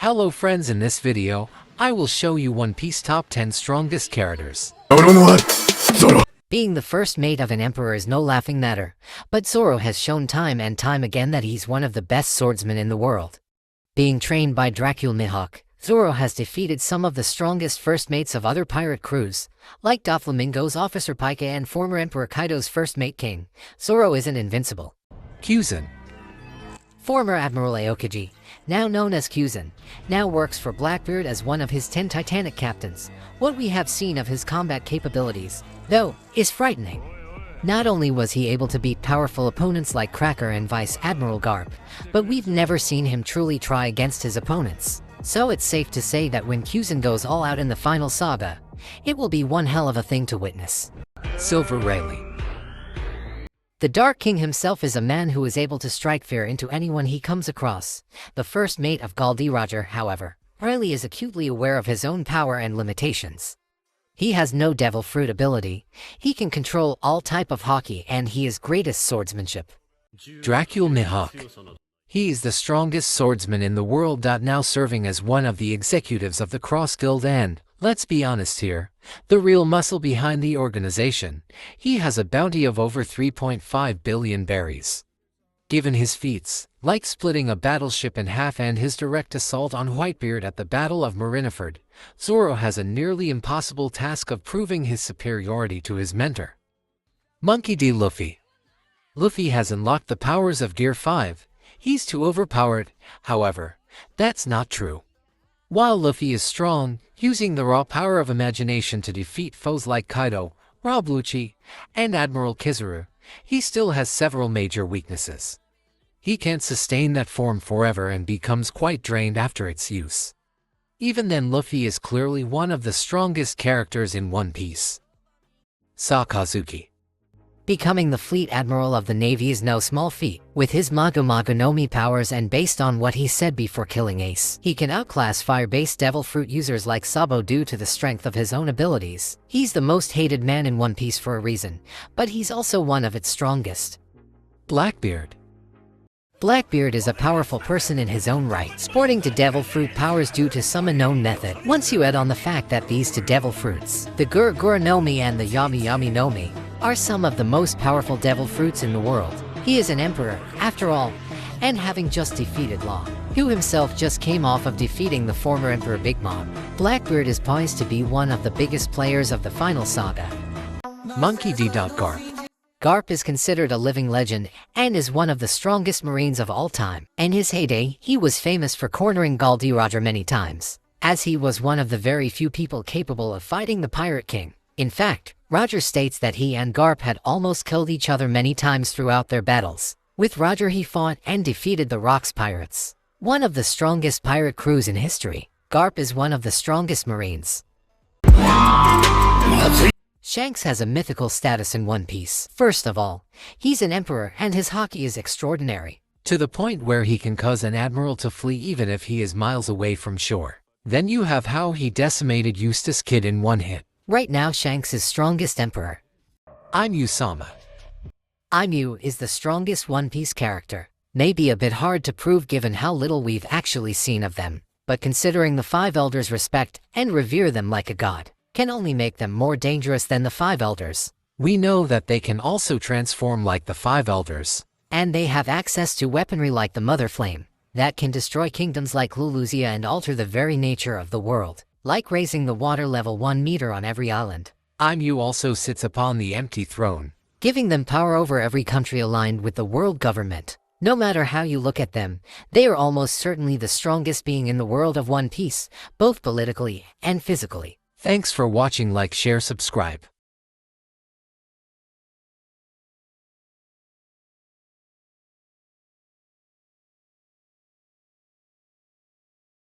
Hello friends, in this video, I will show you One Piece top 10 strongest characters. Being the first mate of an emperor is no laughing matter, but Zoro has shown time and time again that he's one of the best swordsmen in the world. Being trained by Dracul Mihawk, Zoro has defeated some of the strongest first mates of other pirate crews, like Doflamingo's Officer Pike and former Emperor Kaido's first mate King. Zoro isn't invincible. Kyuzen. Former Admiral Aokiji, now known as Kyuzen, now works for Blackbeard as one of his 10 Titanic captains. What we have seen of his combat capabilities, though, is frightening. Not only was he able to beat powerful opponents like Cracker and Vice Admiral Garp, but we've never seen him truly try against his opponents. So it's safe to say that when Kyuzen goes all out in the final saga, it will be one hell of a thing to witness. Silver Rayleigh. The Dark King himself is a man who is able to strike fear into anyone he comes across. The first mate of Gall D. Roger, however, Riley is acutely aware of his own power and limitations. He has no devil fruit ability, he can control all type of hockey, and he is greatest swordsmanship. Dracul Mihawk. He is the strongest swordsman in the world, now serving as one of the executives of the Cross Guild, and, let's be honest here, the real muscle behind the organization. He has a bounty of over 3.5 billion berries. Given his feats, like splitting a battleship in half and his direct assault on Whitebeard at the Battle of Marineford, Zoro has a nearly impossible task of proving his superiority to his mentor. Monkey D. Luffy. Luffy has unlocked the powers of Gear 5. He's too overpowered, however, that's not true. While Luffy is strong, using the raw power of imagination to defeat foes like Kaido, Rob Lucci, and Admiral Kizaru, he still has several major weaknesses. He can't sustain that form forever and becomes quite drained after its use. Even then, Luffy is clearly one of the strongest characters in One Piece. Sakazuki. Becoming the fleet admiral of the Navy is no small feat. With his Mago Mago no Mi powers and based on what he said before killing Ace, he can outclass fire-based devil fruit users like Sabo due to the strength of his own abilities. He's the most hated man in One Piece for a reason, but he's also one of its strongest. Blackbeard. Blackbeard is a powerful person in his own right, sporting to devil fruit powers due to some unknown method. Once you add on the fact that these two devil fruits, the Gura Gura no Mi and the Yami Yami no Mi, are some of the most powerful devil fruits in the world. He is an emperor, after all, and having just defeated Law, who himself just came off of defeating the former Emperor Big Mom, Blackbeard is poised to be one of the biggest players of the final saga. Monkey D. Garp. Garp is considered a living legend and is one of the strongest Marines of all time. In his heyday, he was famous for cornering Gall D. Roger many times, as he was one of the very few people capable of fighting the Pirate King. In fact, Roger states that he and Garp had almost killed each other many times throughout their battles. With Roger, he fought and defeated the Rocks Pirates, one of the strongest pirate crews in history. Garp is one of the strongest Marines. Shanks has a mythical status in One Piece. First of all, he's an emperor and his hockey is extraordinary, to the point where he can cause an admiral to flee even if he is miles away from shore. Then you have how he decimated Eustace Kid in one hit. Right now, Shanks is strongest emperor. Aimu-sama. Aimu is the strongest One Piece character. May be a bit hard to prove given how little we've actually seen of them, but considering the Five Elders respect and revere them like a god, can only make them more dangerous than the Five Elders. We know that they can also transform like the Five Elders. And they have access to weaponry like the Mother Flame, that can destroy kingdoms like Luluzia and alter the very nature of the world, like raising the water level 1 meter on every island. Aimu also sits upon the empty throne, giving them power over every country aligned with the world government. No matter how you look at them, they are almost certainly the strongest being in the world of One Piece, both politically and physically. Thanks for watching. Like, share, subscribe.